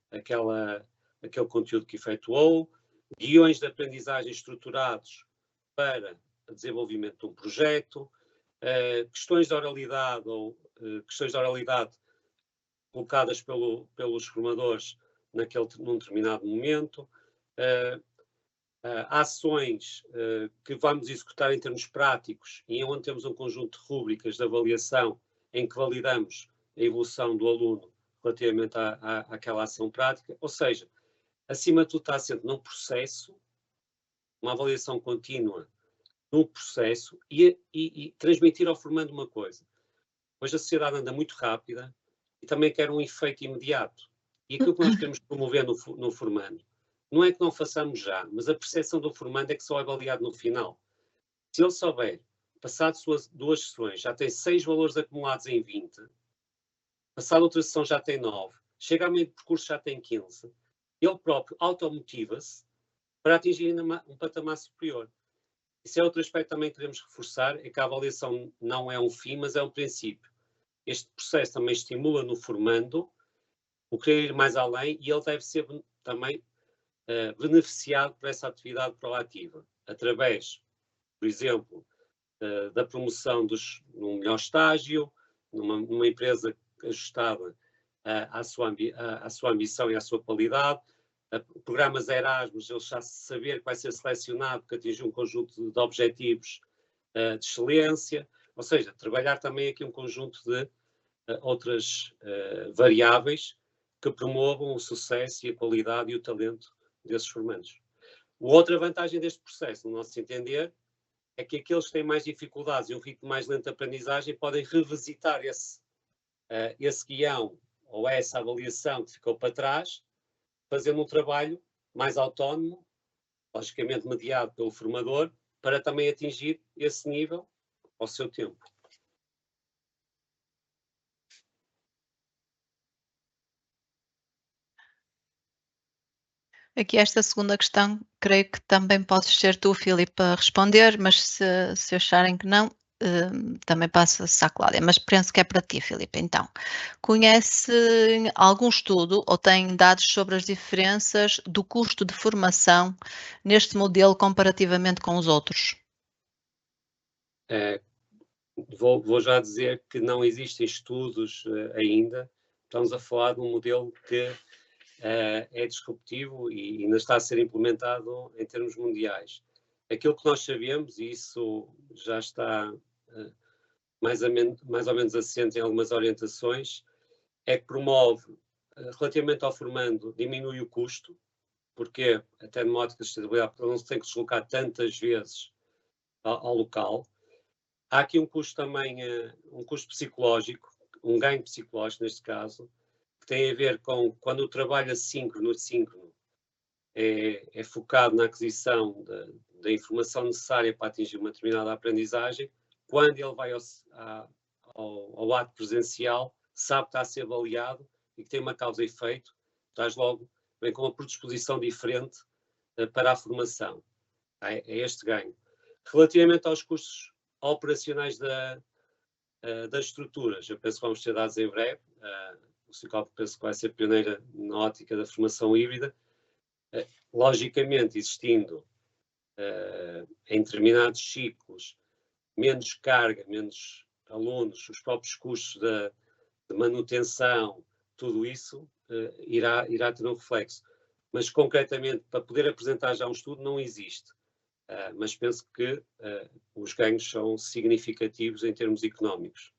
aquele conteúdo que efetuou, guiões de aprendizagem estruturados para o desenvolvimento de um projeto, questões de oralidade colocadas pelos formadores num determinado momento, ações que vamos executar em termos práticos e onde temos um conjunto de rúbricas de avaliação em que validamos a evolução do aluno relativamente àquela ação prática. Ou seja, acima de tudo está sendo num processo, uma avaliação contínua num processo e transmitir ao formando uma coisa. Hoje a sociedade anda muito rápida e também quer um efeito imediato. E aquilo que nós queremos promover no formando não é que não façamos já, mas a percepção do formando é que só é avaliado no final. Se ele souber, passado suas 2 sessões, já tem 6 valores acumulados em 20, passado outra sessão já tem 9, chega ao meio do percurso já tem 15, ele próprio automotiva-se para atingir ainda um patamar superior. Isso é outro aspecto também que queremos reforçar, é que a avaliação não é um fim, mas é um princípio. Este processo também estimula no formando o querer ir mais além e ele deve ser também beneficiado por essa atividade proativa, através, por exemplo, da promoção num melhor estágio, numa empresa ajustada à sua ambição e à sua qualidade. Programas Erasmus, ele já saber que vai ser selecionado porque atingiu um conjunto de objetivos de excelência, ou seja, trabalhar também aqui um conjunto de outras variáveis que promovam o sucesso e a qualidade e o talento desses formandos. Outra vantagem deste processo, no nosso entender, é que aqueles que têm mais dificuldades e um ritmo mais lento de aprendizagem podem revisitar esse guião ou essa avaliação que ficou para trás, fazendo um trabalho mais autónomo, logicamente mediado pelo formador, para também atingir esse nível ao seu tempo. Aqui esta segunda questão, creio que também podes ser tu, Filipe, a responder, mas se acharem que não, também passa-se à Cláudia, mas penso que é para ti, Filipe. Então, conhece algum estudo ou tem dados sobre as diferenças do custo de formação neste modelo comparativamente com os outros? Vou já dizer que não existem estudos ainda. Estamos a falar de um modelo que é disruptivo e ainda está a ser implementado em termos mundiais. Aquilo que nós sabemos, e isso já está mais ou menos assente em algumas orientações, é que promove, relativamente ao formando, diminui o custo, porque até numa ótica de sustentabilidade, porque não se tem que deslocar tantas vezes ao local. Há aqui um custo também, um custo psicológico, um ganho psicológico neste caso, que tem a ver com quando o trabalho assíncrono é focado na aquisição da informação necessária para atingir uma determinada aprendizagem. Quando ele vai ao ato presencial, sabe que está a ser avaliado e que tem uma causa e efeito, vem com uma predisposição diferente para a formação. É este ganho. Relativamente aos custos operacionais das estruturas, eu penso que vamos ter dados em breve. O Sicop penso que vai ser pioneira na ótica da formação híbrida. Logicamente, existindo em determinados ciclos menos carga, menos alunos, os próprios custos de manutenção, tudo isso irá ter um reflexo. Mas, concretamente, para poder apresentar já um estudo, não existe. Mas penso que os ganhos são significativos em termos económicos.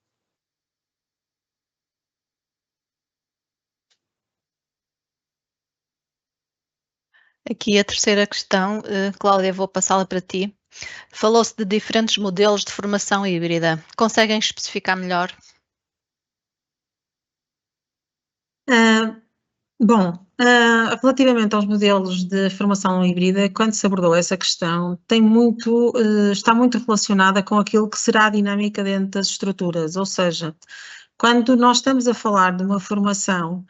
Aqui a terceira questão, Cláudia, vou passá-la para ti. Falou-se de diferentes modelos de formação híbrida. Conseguem especificar melhor? Relativamente aos modelos de formação híbrida, quando se abordou essa questão, está muito relacionada com aquilo que será a dinâmica dentro das estruturas, ou seja, quando nós estamos a falar de uma formação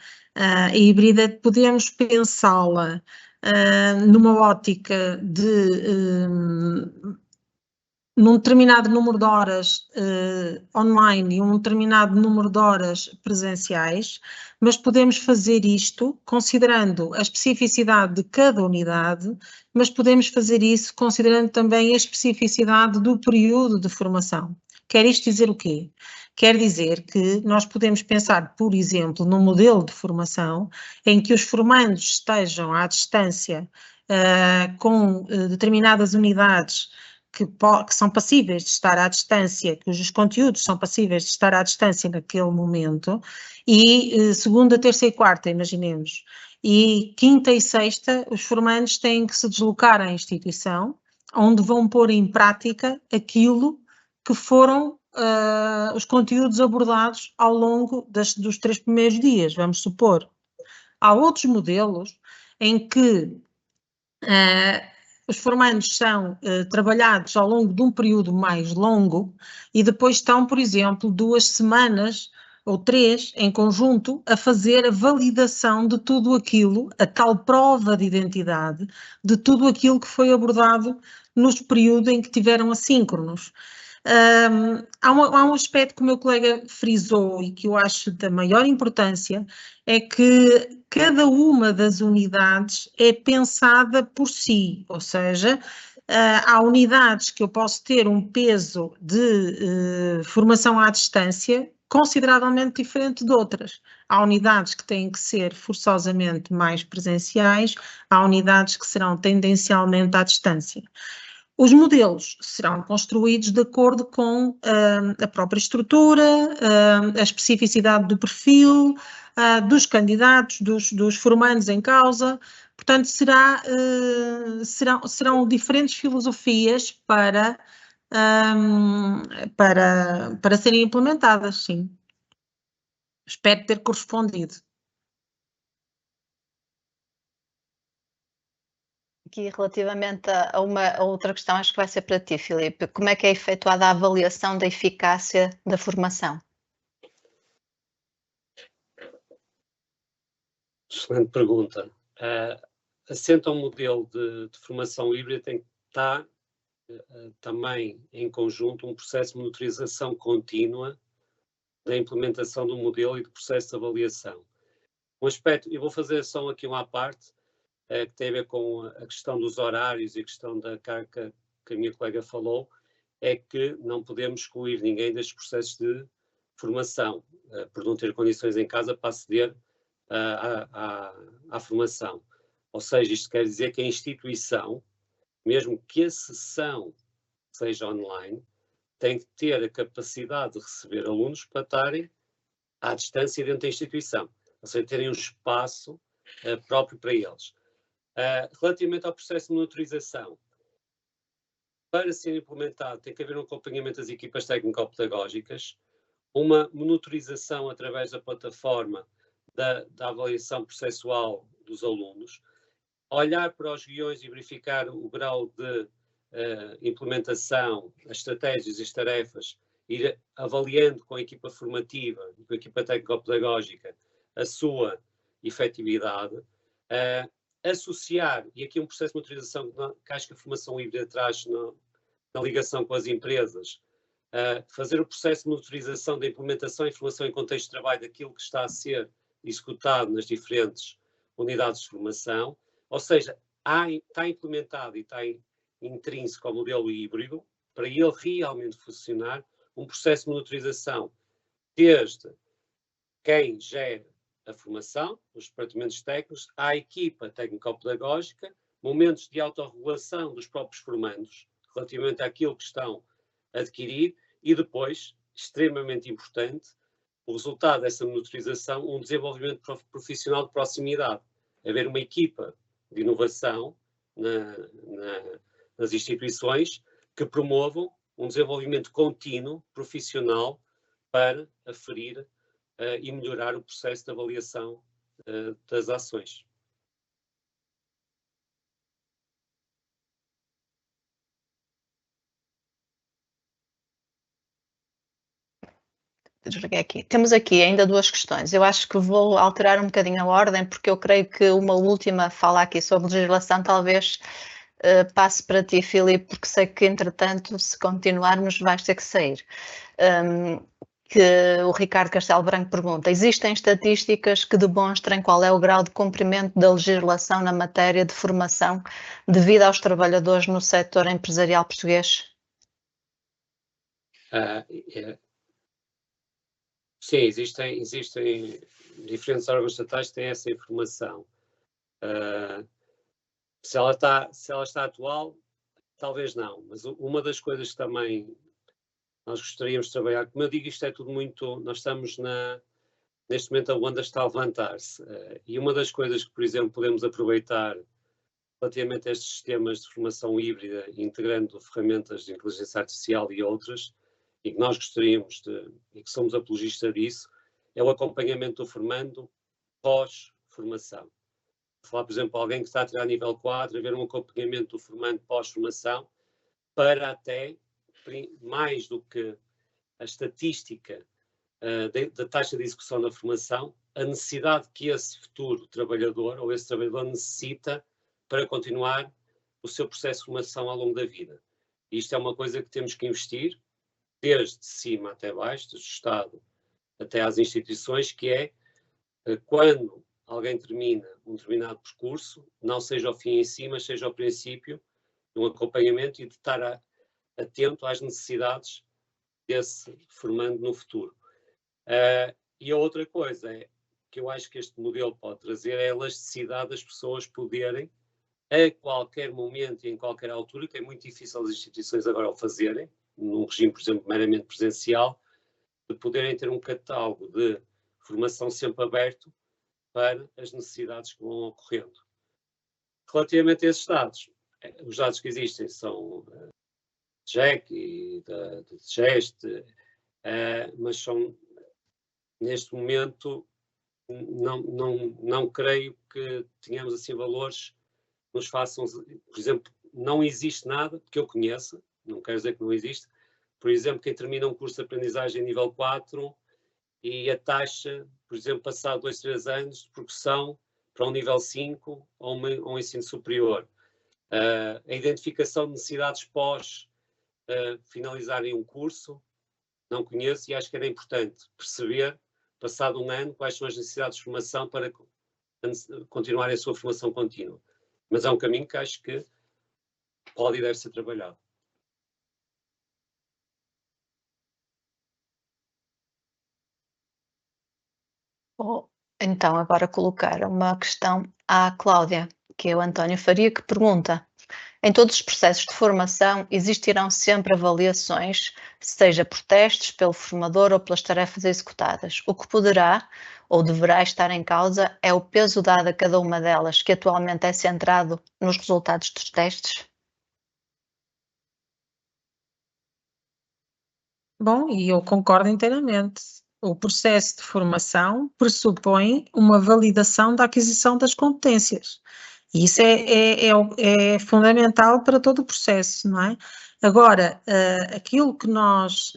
híbrida, podemos pensá-la numa ótica de num determinado número de horas online e um determinado número de horas presenciais, mas podemos fazer isto considerando a especificidade de cada unidade, mas podemos fazer isso considerando também a especificidade do período de formação. Quer isto dizer o quê? Quer dizer que nós podemos pensar, por exemplo, num modelo de formação em que os formandos estejam à distância com determinadas unidades que são passíveis de estar à distância, cujos conteúdos são passíveis de estar à distância naquele momento, e segunda, terça e quarta, imaginemos, e quinta e sexta, os formandos têm que se deslocar à instituição, onde vão pôr em prática aquilo que foram os conteúdos abordados ao longo dos 3 primeiros dias, vamos supor. Há outros modelos em que os formandos são trabalhados ao longo de um período mais longo e depois estão, por exemplo, 2 semanas ou 3 em conjunto a fazer a validação de tudo aquilo, a tal prova de identidade, de tudo aquilo que foi abordado nos períodos em que tiveram assíncronos. Há um aspecto que o meu colega frisou e que eu acho da maior importância, é que cada uma das unidades é pensada por si, ou seja, há unidades que eu posso ter um peso de formação à distância consideravelmente diferente de outras. Há unidades que têm que ser forçosamente mais presenciais, há unidades que serão tendencialmente à distância. Os modelos serão construídos de acordo com a própria estrutura, a especificidade do perfil, dos candidatos, dos formandos em causa. Portanto, serão diferentes filosofias para serem implementadas, sim. Espero ter correspondido. Aqui, relativamente a outra questão, acho que vai ser para ti, Filipe. Como é que é efetuada a avaliação da eficácia da formação? Excelente pergunta. Assenta um modelo de formação híbrida tem que estar também em conjunto um processo de monitorização contínua da implementação do modelo e do processo de avaliação. Um aspecto, eu vou fazer só aqui uma à parte, que tem a ver com a questão dos horários e a questão da carga que a minha colega falou, é que não podemos excluir ninguém destes processos de formação, por não ter condições em casa para aceder à formação. Ou seja, isto quer dizer que a instituição, mesmo que a sessão seja online, tem que ter a capacidade de receber alunos para estarem à distância dentro da instituição, ou seja, terem um espaço próprio para eles. Relativamente ao processo de monitorização, para ser implementado tem que haver um acompanhamento das equipas técnico-pedagógicas, uma monitorização através da plataforma da avaliação processual dos alunos, olhar para os guiões e verificar o grau de implementação, as estratégias e as tarefas, ir avaliando com a equipa formativa e com a equipa técnico-pedagógica a sua efetividade, associar, e aqui um processo de monitorização que acho que a formação híbrida traz na ligação com as empresas, fazer o processo de monitorização da implementação e formação em contexto de trabalho daquilo que está a ser executado nas diferentes unidades de formação, ou seja, está implementado e está intrínseco ao modelo híbrido, para ele realmente funcionar, um processo de monitorização desde quem gera a formação, os departamentos técnicos, à equipa técnico-pedagógica, momentos de autorregulação dos próprios formandos, relativamente àquilo que estão a adquirir, e depois, extremamente importante, o resultado dessa monitorização, um desenvolvimento profissional de proximidade. Haver uma equipa de inovação nas instituições que promovam um desenvolvimento contínuo, profissional, para aferir e melhorar o processo de avaliação das ações. Desliguei aqui. Temos aqui ainda duas questões. Eu acho que vou alterar um bocadinho a ordem, porque eu creio que uma última fala aqui sobre legislação, talvez passe para ti, Filipe, porque sei que, entretanto, se continuarmos, vais ter que sair. Que o Ricardo Castelo Branco pergunta: existem estatísticas que demonstrem qual é o grau de cumprimento da legislação na matéria de formação devido aos trabalhadores no setor empresarial português? Sim, existem diferentes órgãos estatais que têm essa informação. Se ela está atual, talvez não, mas uma das coisas que também nós gostaríamos de trabalhar, como eu digo, isto é tudo muito, nós estamos neste momento a onda está a levantar-se, e uma das coisas que, por exemplo, podemos aproveitar relativamente a estes sistemas de formação híbrida, integrando ferramentas de inteligência artificial e outras, e que nós gostaríamos e que somos apologistas disso, é o acompanhamento do formando pós-formação. Vou falar, por exemplo, alguém que está a tirar nível 4, haver um acompanhamento do formando pós-formação, para até, mais do que a estatística da taxa de execução da formação, a necessidade que esse futuro trabalhador, ou esse trabalhador necessita para continuar o seu processo de formação ao longo da vida. E isto é uma coisa que temos que investir, desde cima até baixo, desde o Estado até às instituições, que é quando alguém termina um determinado percurso, não seja o fim em si, mas seja o princípio de um acompanhamento e de estar atento às necessidades desse formando no futuro. E a outra coisa que eu acho que este modelo pode trazer é a elasticidade das pessoas poderem, a qualquer momento e em qualquer altura, que é muito difícil as instituições agora o fazerem, num regime, por exemplo, meramente presencial, de poderem ter um catálogo de formação sempre aberto para as necessidades que vão ocorrendo. Relativamente a esses dados, os dados que existem são de GEC e de GEST, mas são, neste momento, não creio que tenhamos assim valores que nos façam, por exemplo, não existe nada que eu conheça, não quero dizer que não existe, por exemplo, quem termina um curso de aprendizagem nível 4 e a taxa, por exemplo, passado 2, 3 anos de progressão para um nível 5 ou um ensino superior. A identificação de necessidades pós finalizarem um curso, não conheço e acho que era importante perceber, passado um ano, quais são as necessidades de formação para continuar a sua formação contínua. Mas é um caminho que acho que pode e deve ser trabalhado. Vou então agora colocar uma questão à Cláudia, que é o António Faria, que pergunta: em todos os processos de formação existirão sempre avaliações, seja por testes, pelo formador ou pelas tarefas executadas. O que poderá ou deverá estar em causa é o peso dado a cada uma delas, que atualmente é centrado nos resultados dos testes? Bom, e eu concordo inteiramente. O processo de formação pressupõe uma validação da aquisição das competências. E isso é fundamental para todo o processo, não é? Agora, aquilo que nós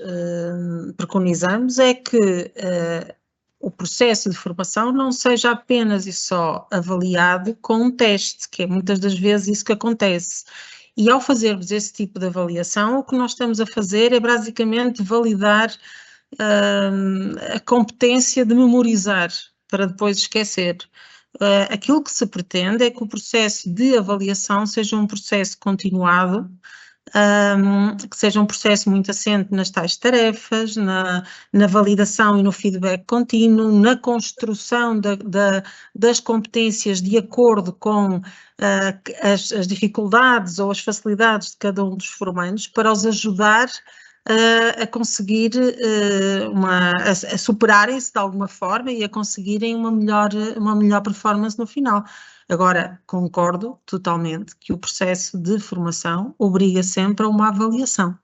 preconizamos é que o processo de formação não seja apenas e só avaliado com um teste, que é muitas das vezes isso que acontece. E ao fazermos esse tipo de avaliação, o que nós estamos a fazer é basicamente validar a competência de memorizar, para depois esquecer. Aquilo que se pretende é que o processo de avaliação seja um processo continuado, que seja um processo muito assente nas tais tarefas, na validação e no feedback contínuo, na construção das competências de acordo com as dificuldades ou as facilidades de cada um dos formandos, para os ajudar a conseguir, a superarem-se de alguma forma e a conseguirem uma melhor performance no final. Agora, concordo totalmente que o processo de formação obriga sempre a uma avaliação.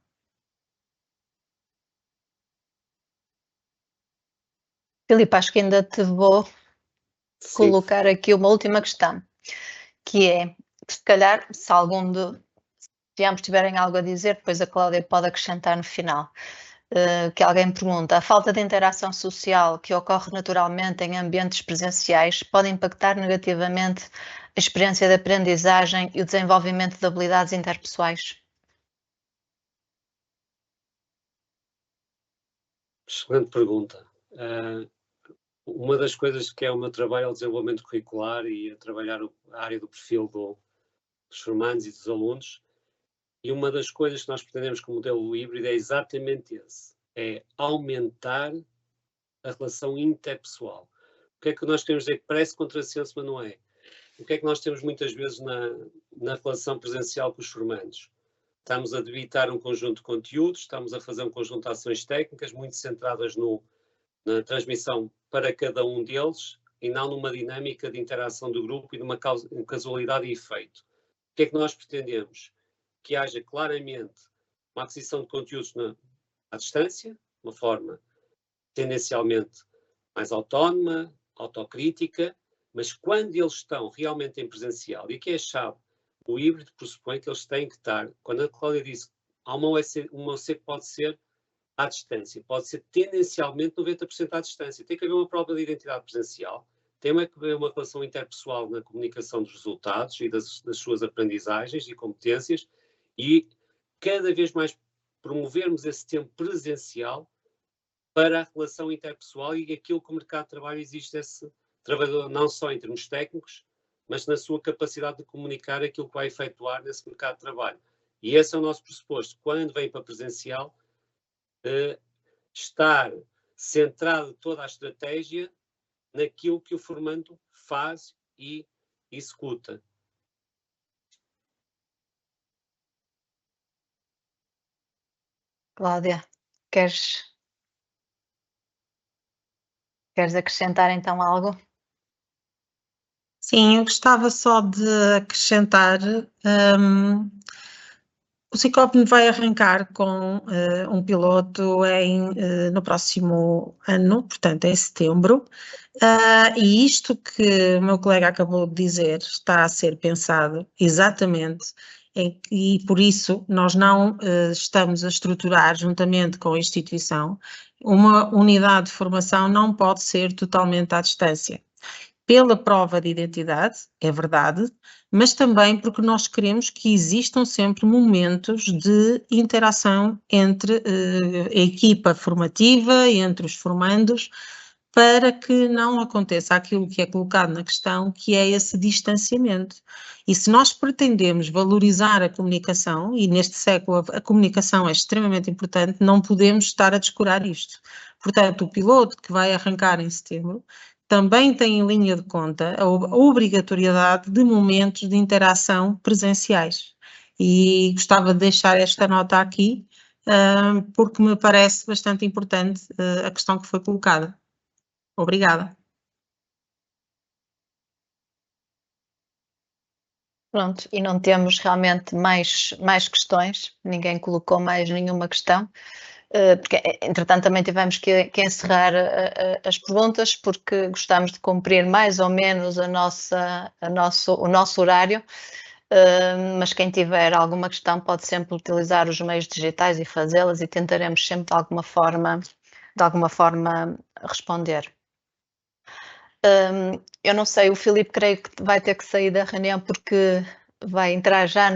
Filipe, acho que ainda te vou colocar aqui uma última questão, que é, se calhar, se algum de ambos tiverem algo a dizer, depois a Cláudia pode acrescentar no final. Que alguém pergunta: a falta de interação social que ocorre naturalmente em ambientes presenciais pode impactar negativamente a experiência de aprendizagem e o desenvolvimento de habilidades interpessoais? Excelente pergunta. Uma das coisas que é o meu trabalho é o desenvolvimento curricular e a trabalhar a área do perfil dos formandos e dos alunos. E uma das coisas que nós pretendemos com o modelo híbrido é exatamente esse, é aumentar a relação interpessoal. O que é que nós queremos dizer? Que parece contrassenso, mas não é. O que é que nós temos muitas vezes na relação presencial com os formandos? Estamos a debitar um conjunto de conteúdos, estamos a fazer um conjunto de ações técnicas muito centradas na transmissão para cada um deles e não numa dinâmica de interação do grupo e de uma casualidade e efeito. O que é que nós pretendemos? Que haja claramente uma aquisição de conteúdos à distância, de uma forma tendencialmente mais autónoma, autocrítica, mas quando eles estão realmente em presencial, e aqui é a chave, o híbrido pressupõe que eles têm que estar, quando a Cláudia disse, há uma OC que pode ser à distância, pode ser tendencialmente 90% à distância, tem que haver uma prova de identidade presencial, tem que haver uma relação interpessoal na comunicação dos resultados e das suas aprendizagens e competências, e cada vez mais promovermos esse tempo presencial para a relação interpessoal e aquilo que o mercado de trabalho existe esse trabalhador não só em termos técnicos, mas na sua capacidade de comunicar aquilo que vai efetuar nesse mercado de trabalho. E esse é o nosso pressuposto. Quando vem para presencial, estar centrada toda a estratégia naquilo que o formando faz e executa. Cláudia, queres acrescentar então algo? Sim, eu gostava só de acrescentar. O Cicopne vai arrancar com um piloto no próximo ano, portanto, em setembro. E isto que o meu colega acabou de dizer está a ser pensado exatamente, e por isso nós não estamos a estruturar, juntamente com a instituição, uma unidade de formação não pode ser totalmente à distância. Pela prova de identidade, é verdade, mas também porque nós queremos que existam sempre momentos de interação entre a equipa formativa, entre os formandos, para que não aconteça aquilo que é colocado na questão, que é esse distanciamento. E se nós pretendemos valorizar a comunicação, e neste século a comunicação é extremamente importante, não podemos estar a descurar isto. Portanto, o piloto que vai arrancar em setembro também tem em linha de conta a obrigatoriedade de momentos de interação presenciais. E gostava de deixar esta nota aqui, porque me parece bastante importante a questão que foi colocada. Obrigada. Pronto, e não temos realmente mais questões, ninguém colocou mais nenhuma questão, porque entretanto também tivemos que encerrar as perguntas, porque gostamos de cumprir mais ou menos o nosso horário, mas quem tiver alguma questão pode sempre utilizar os meios digitais e fazê-las, e tentaremos sempre de alguma forma responder. Eu não sei, o Filipe creio que vai ter que sair da reunião porque vai entrar já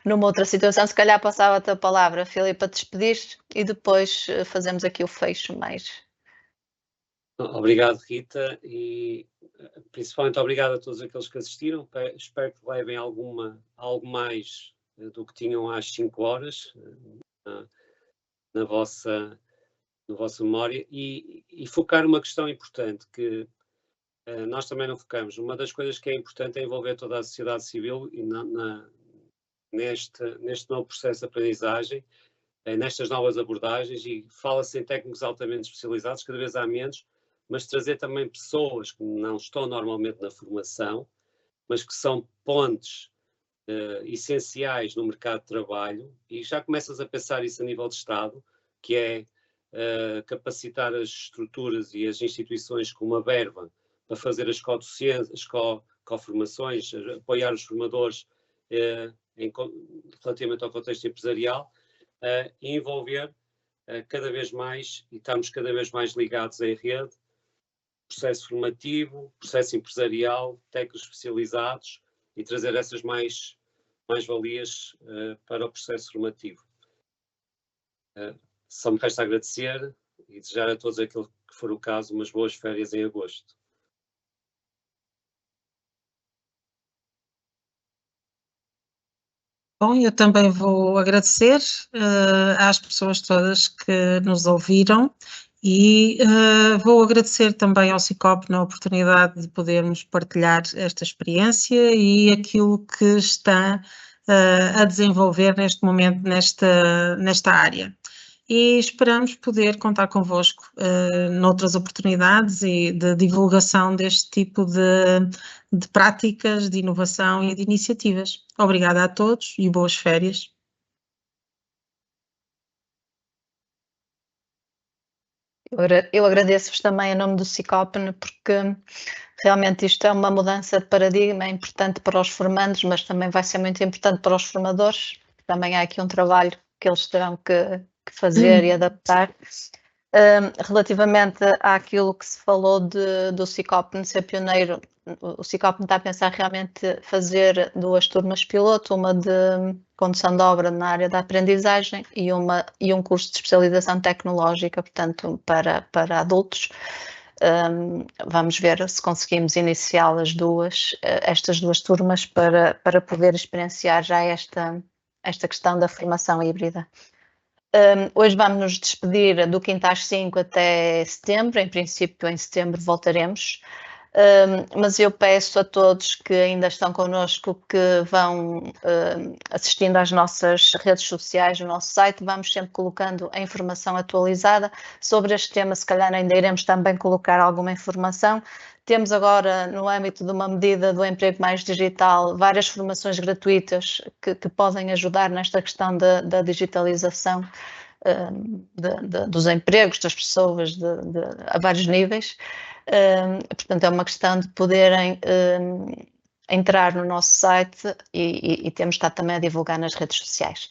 numa outra situação. Se calhar passava-te a palavra, Filipe, a despedir e depois fazemos aqui o fecho mais. Obrigado, Rita, e principalmente obrigado a todos aqueles que assistiram. Espero que levem algo mais do que tinham às 5 horas na vossa memória, e focar uma questão importante que nós também não focamos. Uma das coisas que é importante é envolver toda a sociedade civil e neste novo processo de aprendizagem, nestas novas abordagens, e fala-se em técnicos altamente especializados, cada vez há menos, mas trazer também pessoas que não estão normalmente na formação, mas que são pontes essenciais no mercado de trabalho, e já começas a pensar isso a nível de Estado, que é capacitar as estruturas e as instituições com uma verba para fazer as co-formações, apoiar os formadores relativamente ao contexto empresarial, e envolver cada vez mais, e estamos cada vez mais ligados em rede, processo formativo, processo empresarial, técnicos especializados, e trazer essas mais-valias para o processo formativo. Só me resta agradecer e desejar a todos aqueles que for o caso umas boas férias em agosto. Bom, eu também vou agradecer às pessoas todas que nos ouviram, e vou agradecer também ao Cicopne a oportunidade de podermos partilhar esta experiência e aquilo que está a desenvolver neste momento nesta área. E esperamos poder contar convosco noutras oportunidades e de divulgação deste tipo de práticas, de inovação e de iniciativas. Obrigada a todos e boas férias. Eu agradeço-vos também em nome do Cicopne, porque realmente isto é uma mudança de paradigma, é importante para os formandos, mas também vai ser muito importante para os formadores. Também há aqui um trabalho que eles terão que fazer e adaptar. Relativamente àquilo que se falou do Cicopne ser pioneiro, o Cicopne está a pensar realmente fazer 2 turmas piloto, uma de condução de obra na área da aprendizagem e um curso de especialização tecnológica, portanto, para adultos. Vamos ver se conseguimos iniciar estas 2 turmas para poder experienciar já esta questão da formação híbrida. Hoje vamos nos despedir do Quinta às 5 até setembro, em princípio em setembro voltaremos, mas eu peço a todos que ainda estão connosco que vão assistindo às nossas redes sociais, no nosso site, vamos sempre colocando a informação atualizada sobre este tema, se calhar ainda iremos também colocar alguma informação. Temos agora, no âmbito de uma medida do emprego mais digital, várias formações gratuitas que podem ajudar nesta questão da digitalização dos empregos das pessoas a vários níveis. Portanto, é uma questão de poderem entrar no nosso site e temos estado também a divulgar nas redes sociais.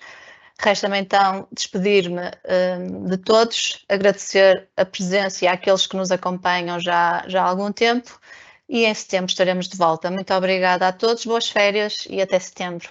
Resta-me então despedir-me de todos, agradecer a presença e àqueles que nos acompanham já há algum tempo e em setembro estaremos de volta. Muito obrigada a todos, boas férias e até setembro.